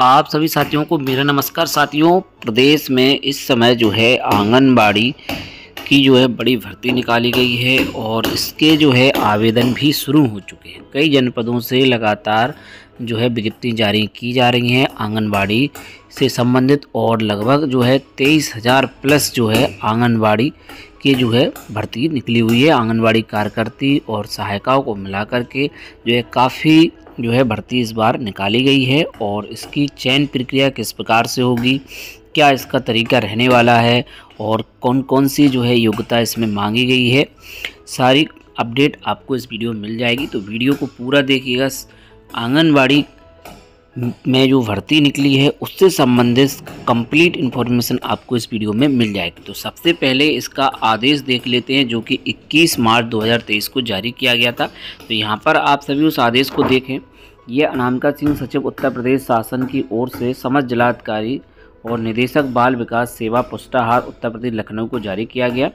आप सभी साथियों को मेरा नमस्कार। साथियों, प्रदेश में इस समय जो है आंगनबाड़ी की जो है बड़ी भर्ती निकाली गई है और इसके जो है आवेदन भी शुरू हो चुके हैं। कई जनपदों से लगातार जो है विज्ञप्ति जारी की जा रही हैं आंगनबाड़ी से संबंधित और लगभग जो है 23,000 प्लस जो है आंगनबाड़ी की जो है भर्ती निकली हुई है। आंगनबाड़ी कार्यकर्ती और सहायिकाओं को मिला करके जो है काफ़ी जो है भर्ती इस बार निकाली गई है और इसकी चयन प्रक्रिया किस प्रकार से होगी, क्या इसका तरीका रहने वाला है और कौन कौन सी जो है योग्यता इसमें मांगी गई है, सारी अपडेट आपको इस वीडियो में मिल जाएगी। तो वीडियो को पूरा देखिएगा। आंगनबाड़ी में जो भर्ती निकली है उससे संबंधित कंप्लीट इन्फॉर्मेशन आपको इस वीडियो में मिल जाएगी। तो सबसे पहले इसका आदेश देख लेते हैं जो कि 21 मार्च 2023 को जारी किया गया था। तो यहाँ पर आप सभी उस आदेश को देखें। यह अनामिका सिंह, सचिव उत्तर प्रदेश शासन की ओर से समस्त जिलाधिकारी और निदेशक बाल विकास सेवा पुष्टाहार उत्तर प्रदेश लखनऊ को जारी किया गया।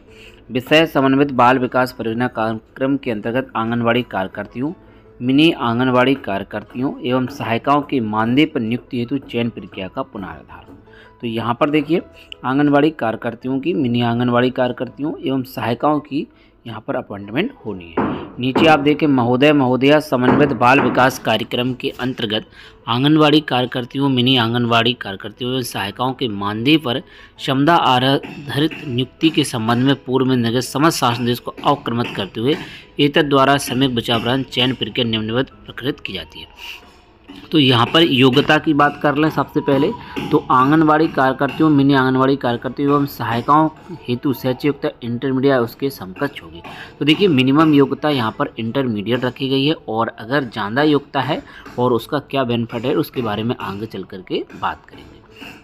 विषय समन्वित बाल विकास परियोजना कार्यक्रम के अंतर्गत आंगनबाड़ी कार्यकर्तियों, मिनी आंगनबाड़ी कार्यकर्तियों एवं सहायिकाओं के मानदेय पर नियुक्ति हेतु चयन प्रक्रिया का पुनर्निर्धारण। तो यहाँ पर देखिए आंगनबाड़ी कार्यकर्तियों की, मिनी आंगनबाड़ी कार्यकर्तियों एवं सहायिकाओं की यहाँ पर अपॉइंटमेंट होनी है। नीचे आप देखें, महोदय महोदया समन्वित बाल विकास कार्यक्रम के अंतर्गत आंगनबाड़ी कार्यकर्तियों, मिनी आंगनबाड़ी कार्यकर्तियों एवं सहायिकाओं के मानदेय पर क्षमता आधारित नियुक्ति के संबंध में पूर्व में निर्गत समस्त शासनादेश को अवक्रमित करते हुए एतद द्वारा सम्यक विचारान चयन प्रक्रिया निम्नवत प्रकृत की जाती है। तो यहाँ पर योग्यता की बात कर लें सबसे पहले, तो आंगनबाड़ी कार्यकर्तियों, मिनी आंगनबाड़ी कार्यकर्तियों एवं सहायिकाओं हेतु शैक्षिक योग्यता इंटरमीडिएट उसके समकक्ष होगी। तो देखिए मिनिमम योग्यता यहाँ पर इंटरमीडिएट रखी गई है और अगर ज़्यादा योग्यता है और उसका क्या बेनिफिट है उसके बारे में आगे चल करके बात करेंगे।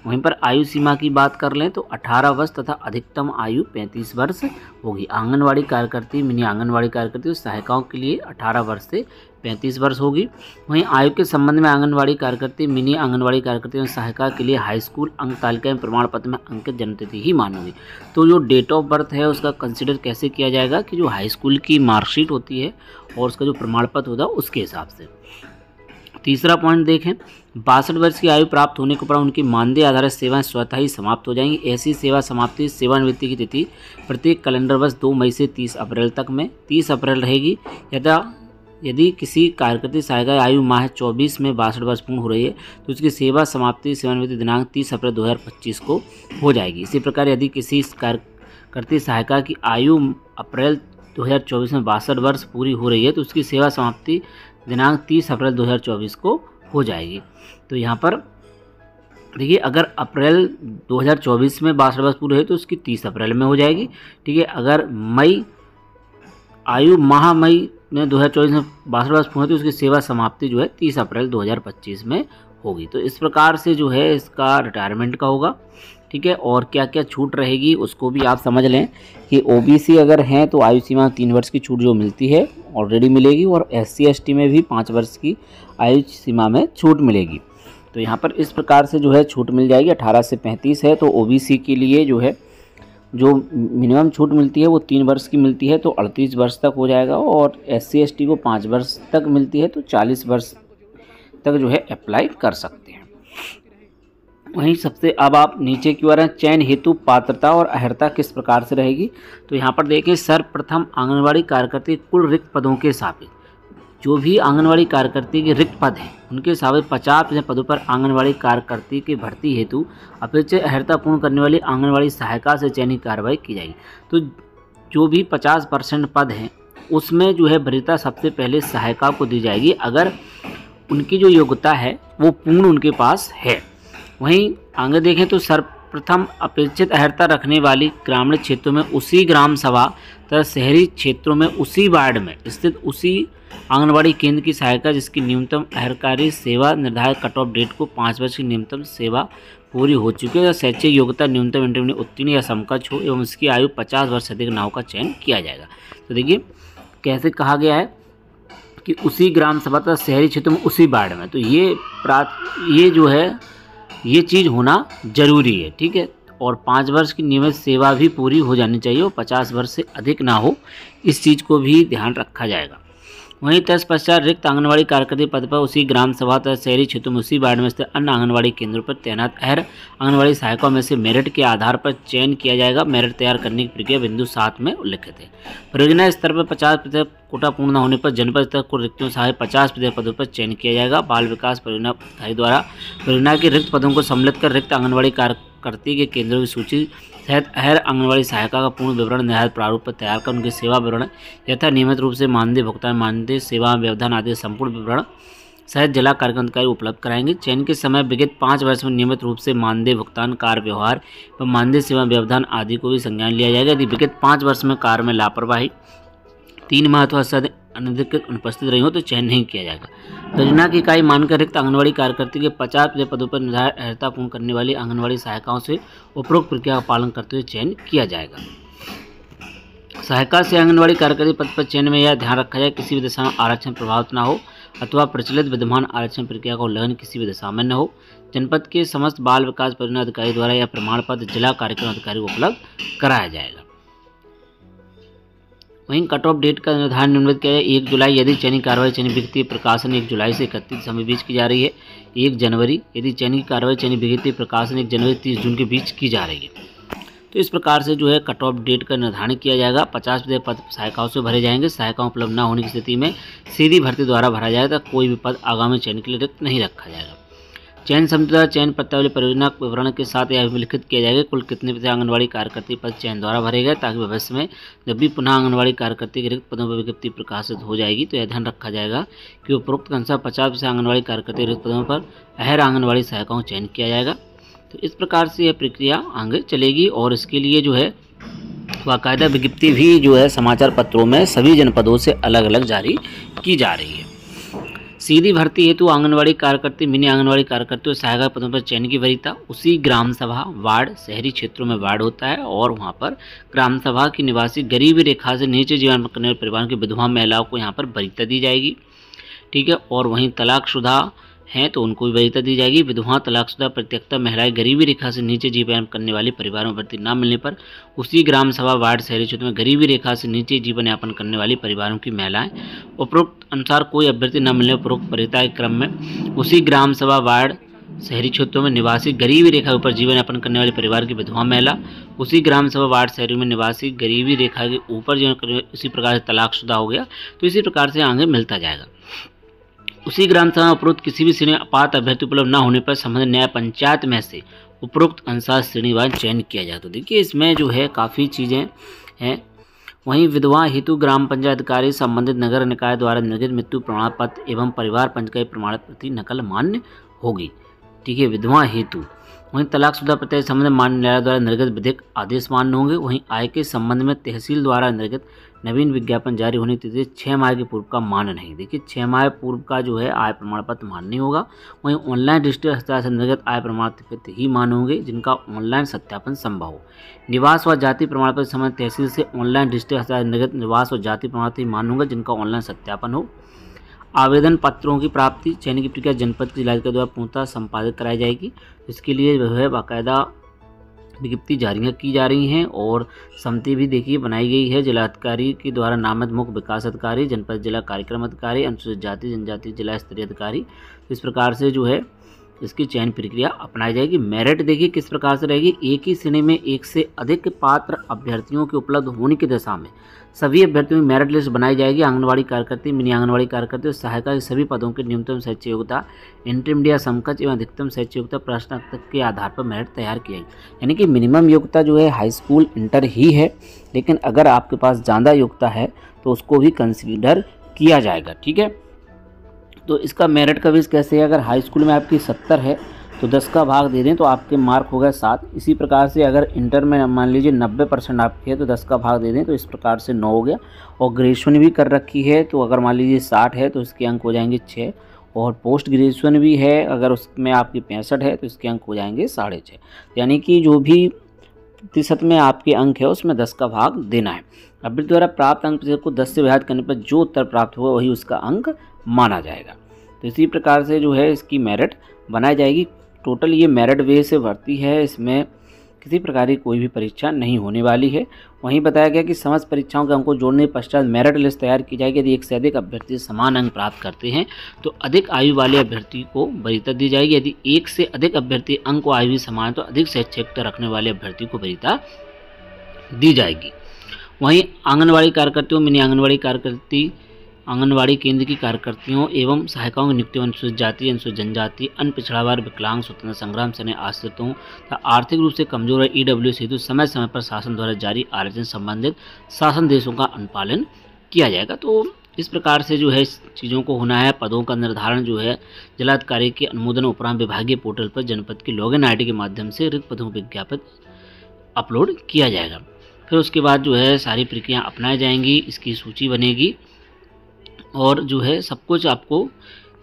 वहीं पर आयु सीमा की बात कर लें तो 18 वर्ष तथा अधिकतम आयु 35 वर्ष होगी। आंगनबाड़ी कार्यकर्ती, मिनी आंगनबाड़ी कार्यकर्ती और सहायिकाओं के लिए 18 वर्ष से 35 वर्ष होगी। वहीं आयु के संबंध में आंगनबाड़ी कार्यकर्ती, मिनी आंगनबाड़ी कार्यकर्ती और सहायिका के लिए हाई स्कूल अंक तालिका में प्रमाण पत्र में अंकित जन्मतिथि ही मानी होगी। तो जो डेट ऑफ बर्थ है उसका कंसिडर कैसे किया जाएगा कि जो हाई स्कूल की मार्कशीट होती है और उसका जो प्रमाण पत्र होता है उसके हिसाब से। तीसरा पॉइंट देखें, 62 वर्ष की आयु प्राप्त होने के उपरांत उनकी मानदेय आधारित सेवाएं स्वतः ही समाप्त हो जाएंगी। ऐसी सेवा समाप्ति सेवानिवृत्ति की तिथि प्रत्येक कैलेंडर वर्ष 2 मई से 30 अप्रैल तक में 30 अप्रैल रहेगी। यदि किसी कार्यकर्ती सहायिका आयु माह 24 में 62 वर्ष पूर्ण हो रही है तो उसकी सेवा समाप्ति सेवानिवृत्ति दिनांक 30 अप्रैल 2025 को हो जाएगी। इसी प्रकार यदि किसी कार्यकर्ती सहायिका की आयु अप्रैल 2024 में 62 वर्ष पूरी हो रही है तो उसकी सेवा समाप्ति दिनांक 30 अप्रैल 2024 को हो जाएगी। तो यहाँ पर देखिए अगर अप्रैल 2024 में 62 वर्ष पूरे है तो उसकी 30 अप्रैल में हो जाएगी। ठीक है, अगर मई में 2024 में 62 वर्ष पूरे तो उसकी सेवा समाप्ति जो है 30 अप्रैल 2025 में होगी। तो इस प्रकार से जो है इसका रिटायरमेंट का होगा। ठीक है, और क्या क्या छूट रहेगी उसको भी आप समझ लें कि ओबीसी अगर हैं तो आयु सीमा 3 वर्ष की छूट जो मिलती है ऑलरेडी मिलेगी और SC ST में भी 5 वर्ष की आयु सीमा में छूट मिलेगी। तो यहाँ पर इस प्रकार से जो है छूट मिल जाएगी। 18 से 35 है तो ओबीसी के लिए जो है जो मिनिमम छूट मिलती है वो 3 वर्ष की मिलती है तो 38 वर्ष तक हो जाएगा और SC ST को 5 वर्ष तक मिलती है तो 40 वर्ष तक जो है अप्लाई कर सकते हैं। वहीं सबसे अब आप नीचे की ओर चयन हेतु पात्रता और अर्हता किस प्रकार से रहेगी। तो यहाँ पर देखें, सर्वप्रथम आंगनबाड़ी कार्यकर्ती कुल रिक्त पदों के सापेक्ष जो भी आंगनबाड़ी कार्यकर्ती के रिक्त पद हैं उनके सापेक्ष 50% पदों पर आंगनबाड़ी कार्यकर्ती की भर्ती हेतु अपेक्षित अर्हता पूर्ण करने वाली आंगनबाड़ी सहायिका से चयनित कार्रवाई की जाएगी। तो जो भी 50% पद हैं उसमें जो है वरीयता सबसे पहले सहायिका को दी जाएगी अगर उनकी जो योग्यता है वो पूर्ण उनके पास है। वहीं आगे देखें तो सर्वप्रथम अपेक्षित अर्हता रखने वाली ग्रामीण क्षेत्रों में उसी ग्राम सभा तथा शहरी क्षेत्रों में उसी वार्ड में स्थित उसी आंगनबाड़ी केंद्र की सहायिका जिसकी न्यूनतम अर्हकारी सेवा निर्धारित कट ऑफ डेट को 5 वर्ष की न्यूनतम सेवा पूरी हो चुकी है या शैक्षिक योग्यता न्यूनतम इंटरमीडिएट उत्तीर्ण या समकक्ष हो एवं उसकी आयु 50 वर्ष से अधिक न हो का चयन किया जाएगा। तो देखिए कैसे कहा गया है कि उसी ग्राम सभा तथा शहरी क्षेत्रों में उसी वार्ड में, तो ये जो है ये चीज़ होना ज़रूरी है। ठीक है, और 5 वर्ष की नियमित सेवा भी पूरी हो जानी चाहिए और 50 वर्ष से अधिक ना हो, इस चीज़ को भी ध्यान रखा जाएगा। वहीं तत्पश्चात रिक्त आंगनबाड़ी कार्यकर्ता पद पर उसी ग्राम सभा तथा शहरी क्षेत्रों में उसी वार्ड में स्थित अन्य आंगनबाड़ी केंद्रों पर तैनात अहर आंगनबाड़ी सहायकों में से मेरिट के आधार पर चयन किया जाएगा। मेरिट तैयार करने की प्रक्रिया बिंदु 7 में उल्लिखित है। परियोजना स्तर पर 50% कोटा पूर्ण न होने पर जनपद स्तर कुल रिक्तियों सहायक 50% पदों पर चयन किया जाएगा। बाल विकास परियोजना अधिकारी द्वारा परियोजना के रिक्त पदों को सम्मिलित कर रिक्त आंगनबाड़ी कार्यकर्ता के केंद्रों की सूची सहित हर आंगनबाड़ी सहायिका का पूर्ण विवरण निर्धारित प्रारूप पर तैयार कर उनके सेवा विवरण यथा नियमित रूप से मानदेय भुगतान, मानदेय, सेवा व्यवधान आदि संपूर्ण विवरण सहित जिला कार्यक्रम अधिकारी उपलब्ध कराएंगे। चयन के समय विगत 5 वर्ष में नियमित रूप से मानदेय भुगतान, कार्य व्यवहार व मानदेय सेवा व्यवधान आदि को भी संज्ञान लिया जाएगा। यदि विगत 5 वर्ष में कार्य में लापरवाही, 3 माह अथवा से अनधिकृत अनुपस्थित रही हो तो चयन नहीं किया जाएगा। परियोजना की इकाई मानकर रिक्त आंगनबाड़ी कार्यकर्ता के 50% पदों पर निर्धारित अर्हता पूर्ण करने वाली आंगनबाड़ी सहायिकाओं से उपरोक्त प्रक्रिया का पालन करते हुए चयन किया जाएगा। सहायिका से आंगनबाड़ी कार्यकर्ता पद पर चयन में यह ध्यान रखा जाए किसी भी दिशा में आरक्षण प्रभावित न हो अथवा प्रचलित विद्यमान आरक्षण प्रक्रिया का उल्लंघन किसी भी दिशा में न हो। जनपद के समस्त बाल विकास परियोजना अधिकारी द्वारा यह प्रमाण पत्र जिला कार्यक्रम अधिकारी को उपलब्ध कराया जाएगा। वहीं कट ऑफ डेट का निर्धारण निम्नलिखित किया जाए। 1 जुलाई यदि चयनित कार्रवाई चयनित विज्ञप्ति प्रकाशन 1 जुलाई से 31 दिसंबर बीच की जा रही है। 1 जनवरी यदि चयनित कार्रवाई चयनित विज्ञप्ति प्रकाशन 1 जनवरी 30 जून के बीच की जा रही है। तो इस प्रकार से जो है कट ऑफ डेट का निर्धारण किया जाएगा। 50% पद सहायिकाओं से भरे जाएंगे। सहायिकाओं उपलब्ध न होने की स्थिति में सीधी भर्ती द्वारा भरा जाएगा। कोई भी पद आगामी चयन के लिए रिक्त नहीं रखा जाएगा। चयन समिति द्वारा चयन पत्रावली परियोजना विवरण के साथ यह अभिलिखित किया जाएगा कुल कितने प्रतिशत आंगनबाड़ी कार्यकर्ता पद चयन द्वारा भरे गए, ताकि भविष्य में जब भी पुनः आंगनबाड़ी कार्यकर्ता के रिक्त पदों पर विज्ञप्ति प्रकाशित हो जाएगी तो यह ध्यान रखा जाएगा कि उपरोक्त के अनुसार 50% आंगनबाड़ी कार्यकर्ता रिक्त पदों पर अहर आंगनबाड़ी सहायिकाओं चयन किया जाएगा। तो इस प्रकार से यह प्रक्रिया आगे चलेगी और इसके लिए जो है बाकायदा विज्ञप्ति भी जो है समाचार पत्रों में सभी जनपदों से अलग अलग जारी की जा रही है। सीधी भर्ती हेतु आंगनबाड़ी कार्यकर्ता, मिनी आंगनबाड़ी कार्यकर्ता और सहायिका पदों पर चयन की वरीयता उसी ग्राम सभा, वार्ड, शहरी क्षेत्रों में वार्ड होता है और वहाँ पर ग्राम सभा की निवासी गरीबी रेखा से नीचे जीवन करने वाले परिवारों की विधवा महिलाओं को यहाँ पर वरीयता दी जाएगी। ठीक है। और वहीं तलाकशुदा हैं तो उनको भी वरीयता दी जाएगी। विधवा, तलाकशुदा, परित्यक्ता महिलाएं, गरीबी रेखा से नीचे जीवन करने वाले परिवारों में भर्ती न मिलने पर उसी ग्राम सभा, वार्ड, शहरी क्षेत्र में गरीबी रेखा से नीचे जीवन यापन करने वाली परिवारों की महिलाएं उपरोक्त अनुसार कोई अभ्यर्थी न मिलने पर उपरोक्त वरीयता के क्रम में उसी ग्राम सभा, वार्ड, शहरी क्षेत्रों में निवासी गरीबी रेखा के ऊपर जीवन यापन करने वाले परिवार की विधवा महिला उसी ग्राम सभा, वार्ड, शहरी में निवासी गरीबी रेखा के ऊपर जीवन करने, इसी प्रकार से तलाकशुदा हो गया तो इसी प्रकार से आगे मिलता जाएगा। उसी ग्राम सभा उपरोक्त किसी भी श्रेणी अपात्र अभ्यर्थी उपलब्ध न होने पर संबंधित न्याय पंचायत में से उपरोक्त अनुसार श्रेणीवार चयन किया जाए। तो देखिए इसमें जो है काफ़ी चीज़ें हैं। वहीं विधवा हेतु ग्राम पंचायत अधिकारी संबंधित नगर निकाय द्वारा निर्गत मृत्यु प्रमाण पत्र एवं परिवार पंजीकरण प्रमाण पत्र नकल मान्य होगी। ठीक है, विधवा हेतु। वहीं तलाकशुदा प्रत्यय संबंधित मान्य न्यायालय द्वारा निर्गत विधिक आदेश मान्य होंगे। वहीं आय के संबंध में तहसील द्वारा निर्गत नवीन विज्ञापन जारी होने की तिथि 6 माह के पूर्व का मान्य नहीं। देखिए 6 माह पूर्व का जो है आय प्रमाण पत्र मान्य नहीं होगा। वहीं ऑनलाइन डिजिटल हस्ताक्षर से निर्गत आय प्रमाण पत्र ही मान्य होंगे जिनका ऑनलाइन सत्यापन संभव हो। निवास व जाति प्रमाण पत्र संबंधित तहसील से ऑनलाइन डिजिटल हस्ताक्षर निर्गत निवास व जाति प्रमाण पत्र ही मान्य होगा जिनका ऑनलाइन सत्यापन हो। आवेदन पत्रों की प्राप्ति चयन की प्रक्रिया जनपद के जिलाधिकारी द्वारा पूर्णतः संपादित कराई जाएगी। इसके लिए जो है बाकायदा विज्ञप्ति जारी की जा रही हैं और समिति भी देखिए बनाई गई है जिलाधिकारी के द्वारा नामित मुख्य विकास अधिकारी, जनपद जिला कार्यक्रम अधिकारी, अनुसूचित जाति जनजाति जिला स्तरीय अधिकारी। इस प्रकार से जो है इसकी चयन प्रक्रिया अपनाई जाएगी। मेरिट देखिए किस प्रकार से रहेगी। एक ही श्रेणी में एक से अधिक पात्र अभ्यर्थियों के उपलब्ध होने की दशा में सभी अभ्यर्थियों की मेरिट लिस्ट बनाई जाएगी। आंगनबाड़ी कार्यकर्ता, मिनी आंगनबाड़ी कार्यकर्ता और सहायिका के सभी पदों के न्यूनतम शैक्षिक योग्यता, इंटरमीडिएट समकक्ष एवं अधिकतम शैक्षिक योग्यता प्रश्न के आधार पर मेरिट तैयार की जाएगी। यानी कि मिनिमम योग्यता जो है हाई स्कूल इंटर ही है, लेकिन अगर आपके पास ज़्यादा योग्यता है तो उसको भी कंसिडर किया जाएगा। ठीक है, तो इसका मेरिट का बेस कैसे है। अगर हाई स्कूल में आपकी 70 है तो 10 का भाग दे दें तो आपके मार्क हो गए 7। इसी प्रकार से अगर इंटर में मान लीजिए 90% आपके है तो 10 का भाग दे दें तो इस प्रकार से 9 हो गया। और ग्रेजुएशन भी कर रखी है तो अगर मान लीजिए 60 है तो इसके अंक हो जाएंगे 6। और पोस्ट ग्रेजुएशन भी है अगर उसमें आपकी 65 है तो इसके अंक हो जाएंगे 6.5। यानी कि जो भी प्रतिशत में आपके अंक है उसमें 10 का भाग देना है। अभ्यर्थी द्वारा प्राप्त अंक प्रतिशत को 10 से विभाजित करने पर जो उत्तर प्राप्त हुआ वही उसका अंक माना जाएगा। तो इसी प्रकार से जो है इसकी मेरिट बनाई जाएगी। टोटल ये मेरिट वे से भर्ती है। इसमें किसी प्रकार की कोई भी परीक्षा नहीं होने वाली है। वहीं बताया गया कि समस्त परीक्षाओं के अंकों जोड़ने के पश्चात मेरिट लिस्ट तैयार की जाएगी। यदि एक से अधिक अभ्यर्थी समान अंक प्राप्त करते हैं तो अधिक आयु वाले अभ्यर्थी को वरीयता दी जाएगी। यदि एक से अधिक अभ्यर्थी अंक व आयु भी समान तो अधिक शैक्षिक रखने वाले अभ्यर्थी को वरीयता दी जाएगी। वहीं आंगनबाड़ी कार्यकर्तियों, मिनी आंगनबाड़ी कार्यकर्ती, आंगनबाड़ी केंद्र की कार्यकर्तियों एवं सहायिकाओं की नियुक्ति अनुसूचित जाति, अनुसूचित जनजाति, अन्य पिछड़ा वर्ग, विकलांग, स्वतंत्र संग्राम सेनानी आश्रितों तथा आर्थिक रूप से कमजोर ईडब्ल्यू हेतु समय समय पर शासन द्वारा जारी आरक्षण संबंधित शासन देशों का अनुपालन किया जाएगा। तो इस प्रकार से जो है चीज़ों को होना है। पदों का निर्धारण जो है जिलाधिकारी के अनुमोदन उपरांत विभागीय पोर्टल पर जनपद की लॉगिन ID के माध्यम से रिक्त पदों को विज्ञापित अपलोड किया जाएगा। फिर उसके बाद जो है सारी प्रक्रिया अपनाई जाएंगी, इसकी सूची बनेगी और जो है सब कुछ आपको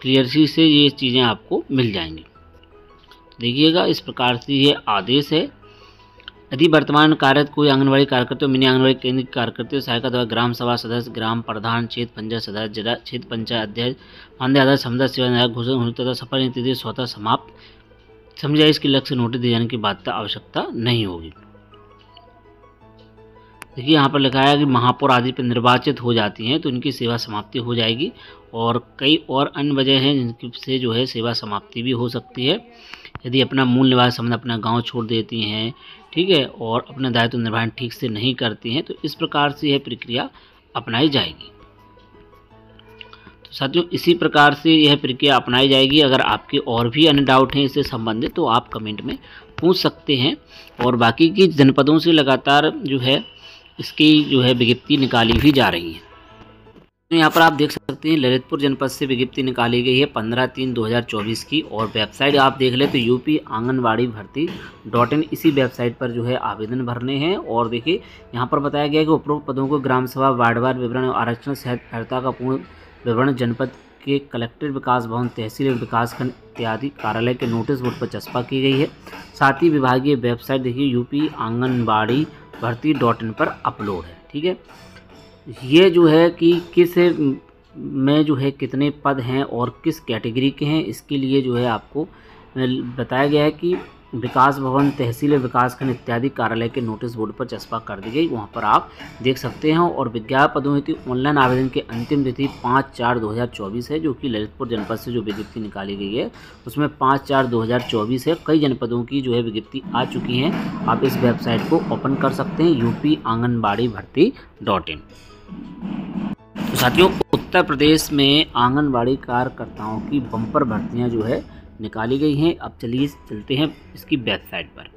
क्लियरली से ये चीज़ें आपको मिल जाएंगी। देखिएगा इस प्रकार से ये आदेश है। यदि वर्तमान कार्यरत कोई आंगनबाड़ी कार्यकर्ता, मिनी आंगनबाड़ी केंद्र की कार्यकर्ता, सहायिका द्वारा ग्राम सभा सदस्य, ग्राम प्रधान, क्षेत्र पंचायत सदस्य, जिला क्षेत्र पंचायत अध्यक्ष, मानदेय आधार समुदाय सेवा घोषित होने तथा शपथ नीति स्वतः समाप्त समझा इसके लक्ष्य नोटिस दिए जाने की बात आवश्यकता नहीं होगी। देखिए यहाँ पर लिखा है कि महापौर आदि पर निर्वाचित हो जाती हैं तो इनकी सेवा समाप्ति हो जाएगी और कई और अन्य वजह हैं जिनकी से जो है सेवा समाप्ति भी हो सकती है। यदि अपना मूल निवास संबंध अपना गांव छोड़ देती हैं, ठीक है, और अपना दायित्व निर्वहन ठीक से नहीं करती हैं तो इस प्रकार से यह प्रक्रिया अपनाई जाएगी। तो साथियों इसी प्रकार से यह प्रक्रिया अपनाई जाएगी। अगर आपके और भी अन्य डाउट हैं इससे संबंधित तो आप कमेंट में पूछ सकते हैं। और बाकी की जनपदों से लगातार जो है इसकी जो है विज्ञप्ति निकाली भी जा रही है। तो यहाँ पर आप देख सकते हैं ललितपुर जनपद से विज्ञप्ति निकाली गई है 15/3/2024 की। और वेबसाइट आप देख ले तो UP आंगनबाड़ी भर्ती.in इसी वेबसाइट पर जो है आवेदन भरने हैं। और देखिए यहाँ पर बताया गया है कि उपरोक्त पदों को ग्राम सभा वार्डवार विवरण और आरक्षण सहित अर्हता का पूर्ण विवरण जनपद के कलेक्टर विकास भवन, तहसील विकासखंड इत्यादि कार्यालय के नोटिस बोर्ड पर चस्पा की गई है। साथ ही विभागीय वेबसाइट देखिए UP आंगनबाड़ी भर्ती.in पर अपलोड है। ठीक है, ये जो है कि किस में जो है कितने पद हैं और किस कैटेगरी के हैं इसके लिए जो है आपको बताया गया है कि विकास भवन, तहसील विकासखंड इत्यादि कार्यालय के नोटिस बोर्ड पर चस्पा कर दी गई, वहाँ पर आप देख सकते हैं। और विज्ञापन पदों हेतु ऑनलाइन आवेदन की अंतिम तिथि 5/4/2024 है, जो कि ललितपुर जनपद से जो विज्ञप्ति निकाली गई है उसमें 5/4/2024 है। कई जनपदों की जो है विज्ञप्ति आ चुकी हैं, आप इस वेबसाइट को ओपन कर सकते हैं UP आंगनबाड़ी भर्ती.in। तो साथियों उत्तर प्रदेश में आंगनबाड़ी कार्यकर्ताओं की बम्पर भर्तियाँ जो है निकाली गई हैं। अब चलिए चलते हैं इसकी वेबसाइट पर।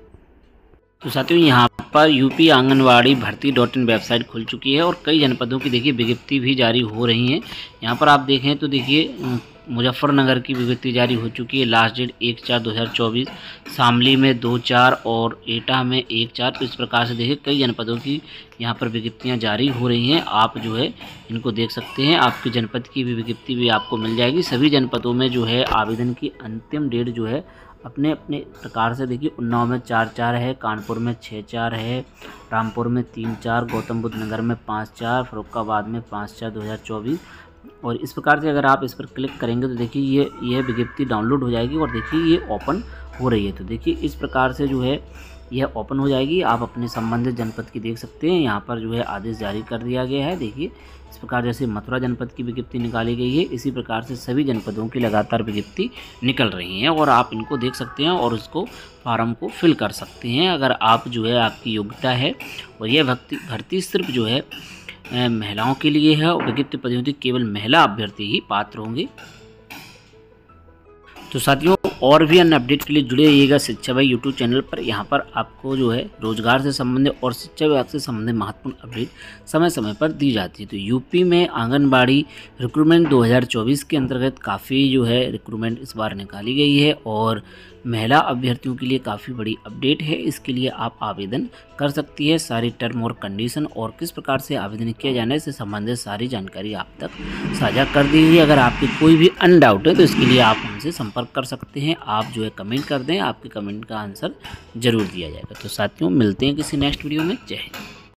तो साथियों यहाँ पर UP आंगनबाड़ी भर्ती.in वेबसाइट खुल चुकी है और कई जनपदों की देखिए विज्ञप्ति भी जारी हो रही हैं। यहाँ पर आप देखें तो देखिए मुजफ्फरनगर की विज्ञप्ति जारी हो चुकी है, लास्ट डेट 1/4/2024, शामली में 2/4 और एटा में 1/4। तो इस प्रकार से देखिए कई जनपदों की यहाँ पर विज्ञप्तियाँ जारी हो रही हैं। आप जो है इनको देख सकते हैं, आपके जनपद की भी विज्ञप्ति भी आपको मिल जाएगी। सभी जनपदों में जो है आवेदन की अंतिम डेट जो है अपने अपने प्रकार से देखिए उन्नाव में 4/4 है, कानपुर में 6/4 है, रामपुर में 3/4, गौतम बुद्ध नगर में 5/4, फर्रुखाबाद में 5/4/2024। और इस प्रकार से अगर आप इस पर क्लिक करेंगे तो देखिए ये विज्ञप्ति डाउनलोड हो जाएगी और देखिए ये ओपन हो रही है। तो देखिए इस प्रकार से जो है यह ओपन हो जाएगी। आप अपने संबंधित जनपद की देख सकते हैं, यहाँ पर जो है आदेश जारी कर दिया गया है। देखिए इस प्रकार जैसे मथुरा जनपद की विज्ञप्ति निकाली गई है, इसी प्रकार से सभी जनपदों की लगातार विज्ञप्ति निकल रही हैं और आप इनको देख सकते हैं और उसको फॉर्म को फिल कर सकते हैं अगर आप जो है आपकी योग्यता है। और यह भर्ती सिर्फ जो है महिलाओं के लिए है और विज्ञप्ति पदों केवल महिला अभ्यर्थी ही पात्र होंगे। तो साथियों और भी अन्य अपडेट के लिए जुड़े रहिएगा शिक्षा भाई यूट्यूब चैनल पर। यहाँ पर आपको जो है रोजगार से संबंधित और शिक्षा विभाग से संबंधित महत्वपूर्ण अपडेट समय समय पर दी जाती है। तो यूपी में आंगनबाड़ी रिक्रूटमेंट 2024 के अंतर्गत काफ़ी जो है रिक्रूटमेंट इस बार निकाली गई है और महिला अभ्यर्थियों के लिए काफ़ी बड़ी अपडेट है। इसके लिए आप आवेदन कर सकती है। सारी टर्म और कंडीशन और किस प्रकार से आवेदन किया जाने से संबंधित सारी जानकारी आप तक साझा कर दी है। अगर आपके कोई भी अन्य डाउट है तो इसके लिए आप हमसे संपर्क कर सकते हैं। आप जो है कमेंट कर दें, आपके कमेंट का आंसर जरूर दिया जाएगा। तो साथियों मिलते हैं किसी नेक्स्ट वीडियो में। जय हिंद।